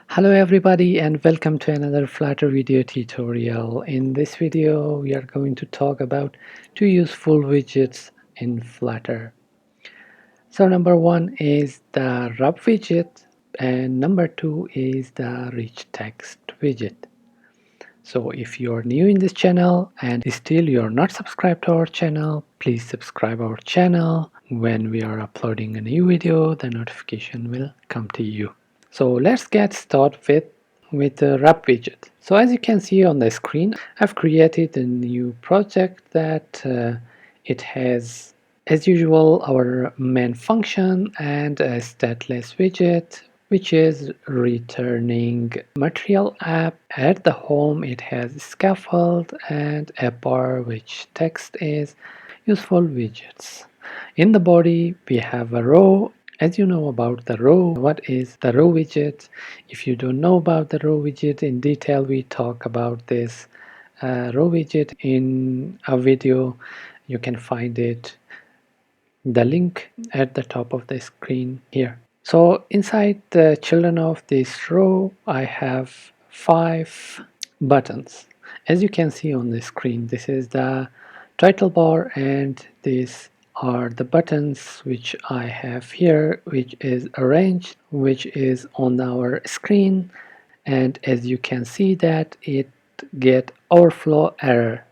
Hello everybody and welcome to another Flutter video tutorial. In this video we are going to talk about two useful widgets in Flutter. So number one is the rub widget and number two is the RichText widget. So if you are new in this channel and still you are not subscribed to our channel, please subscribe our channel. When we are uploading a new video, the notification will come to you. So let's get started with the wrap widget. So as you can see on the screen, I've created a new project that it has, as usual, our main function and a stateless widget, which is returning material app. At the home, it has scaffold and a bar, which text is useful widgets. In the body, we have a row. As you know about the row, what is the row widget? If you don't know about the row widget in detail, we talk about this row widget in a video. You can find it, the link at the top of the screen here. So inside the children of this row, I have 5 buttons. As you can see on the screen, this is the title bar and these are the buttons which I have here, which is arranged, which is on our screen. And as you can see that it get overflow error.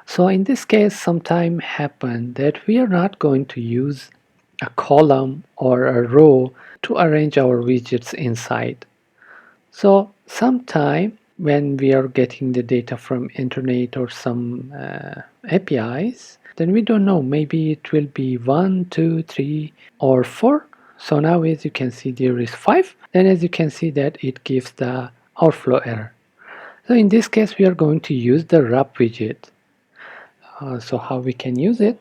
So in this case, sometime happen that we are not going to use a column or a row to arrange our widgets inside. So sometime when we are getting the data from internet or some APIs, then we don't know, maybe it will be 1, 2, 3 or 4. So now as you can see there is 5. Then as you can see that it gives the overflow error. So in this case we are going to use the wrap widget. So how we can use it?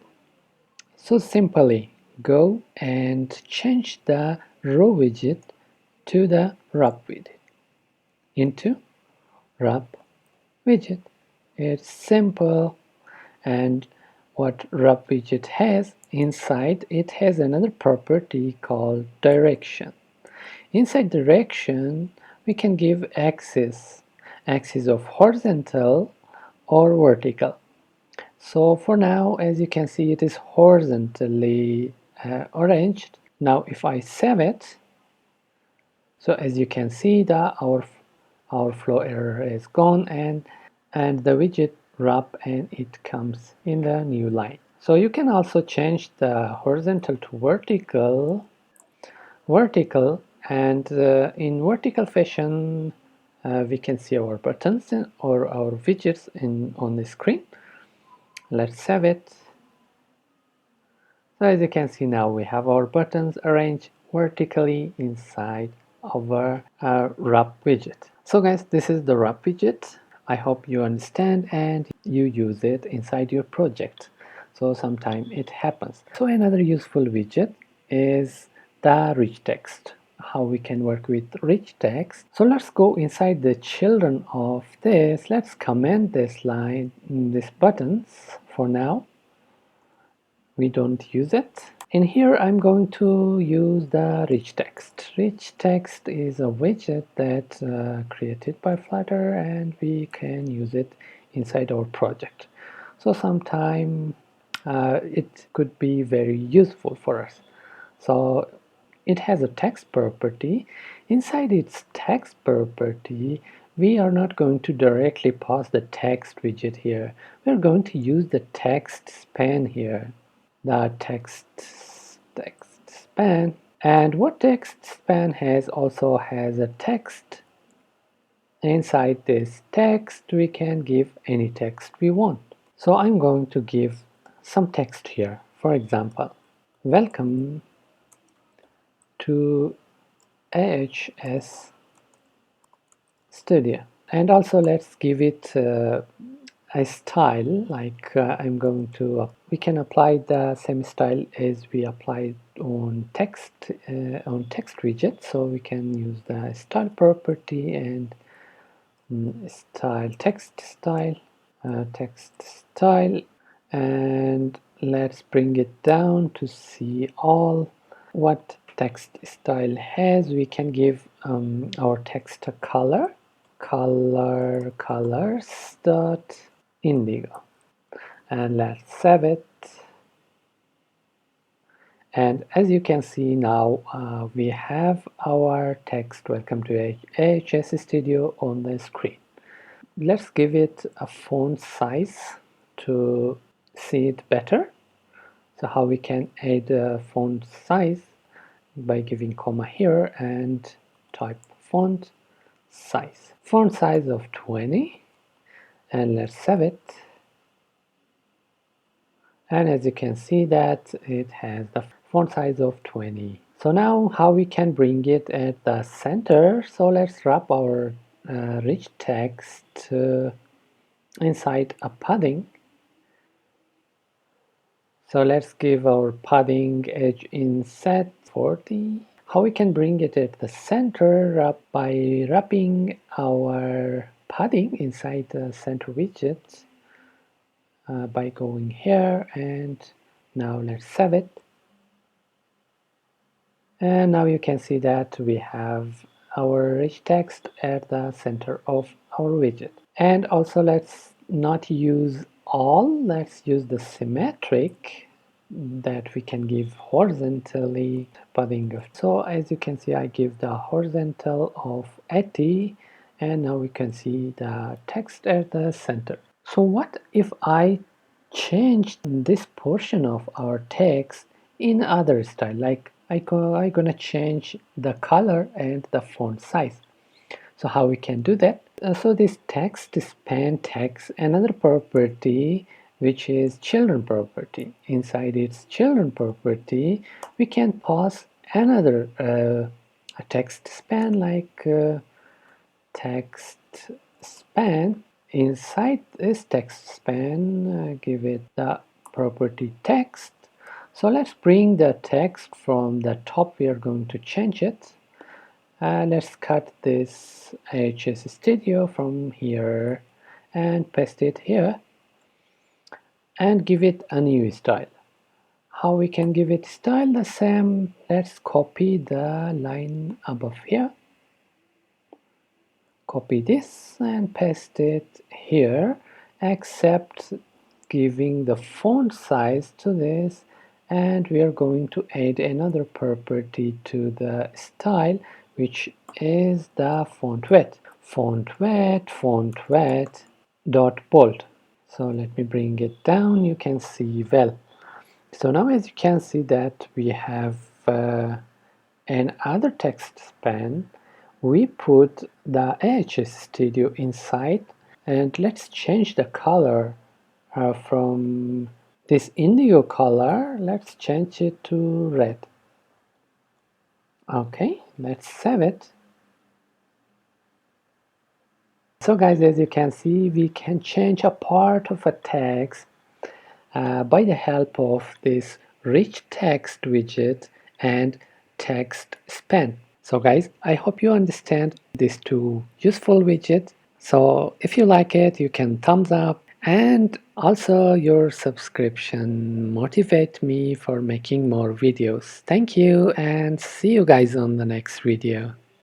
So simply go and change the row widget to the wrap widget into wrap widget. It's simple. And what wrap widget has inside, it has another property called direction. Inside direction we can give axis of horizontal or vertical. So for now, as you can see, it is horizontally arranged. Now if I save it, so as you can see that our flow error is gone and the widget wrap and it comes in the new line. So you can also change the horizontal to vertical and in vertical fashion we can see our buttons or our widgets on the screen. Let's save it. So as you can see now we have our buttons arranged vertically inside our wrap widget. So guys, this is the wrap widget. I hope you understand and you use it inside your project. So sometimes it happens. So another useful widget is the rich text. How we can work with rich text. So let's go inside the children of this. Let's comment this line, these buttons for now. We don't use it. In here I'm going to use the rich text. Rich text is a widget that created by Flutter and we can use it inside our project. So sometime it could be very useful for us. So it has a text property. Inside its text property, we are not going to directly pass the text widget here. We're going to use the text span here. The text span, and what text span has also has a text. Inside this text we can give any text we want. So I'm going to give some text here. For example, welcome to AHS Studio, and also let's give it a style like I'm going to we can apply the same style as we applied on text widget. So we can use the style property and style text style and let's bring it down to see all what text style has, we can give our text a colors dot indigo, and let's save it. And as you can see now, we have our text "Welcome to AHS Studio" on the screen. Let's give it a font size to see it better. So how we can add a font size? By giving comma here and type font size. Font size of 20, and let's save it. And as you can see that it has the font size of 20. So now how we can bring it at the center? So let's wrap our rich text inside a padding. So let's give our padding edge inset 40. How we can bring it at the center? By wrapping our padding inside the center widget by going here, and now let's save it. And now you can see that we have our rich text at the center of our widget. And also let's not use all, let's use the symmetric that we can give horizontally padding. So as you can see, I give the horizontal of 80, and now we can see the text at the center. So what if I change this portion of our text in other style? Like I'm gonna change the color and the font size. So how we can do that? So this text span takes another property which is children property. Inside its children property, we can pass another a text span like text span. Inside this text span, give it the property text. So let's bring the text from the top. We are going to change it. Let's cut this AHS Studio from here and paste it here and give it a new style. How we can give it style? The same. Let's copy the line above here. Copy this and paste it here, except giving the font size to this, and we are going to add another property to the style, which is the font weight. Font weight dot bold. So let me bring it down. You can see well. So now as you can see that we have another text span. We put the AHS Studio inside, and let's change the color from this indigo color. Let's change it to red. Okay, let's save it. So guys, as you can see, we can change a part of a text by the help of this rich text widget and text span. So guys, I hope you understand these two useful widgets. So if you like it, you can thumbs up, and also your subscription motivate me for making more videos. Thank you, and see you guys on the next video.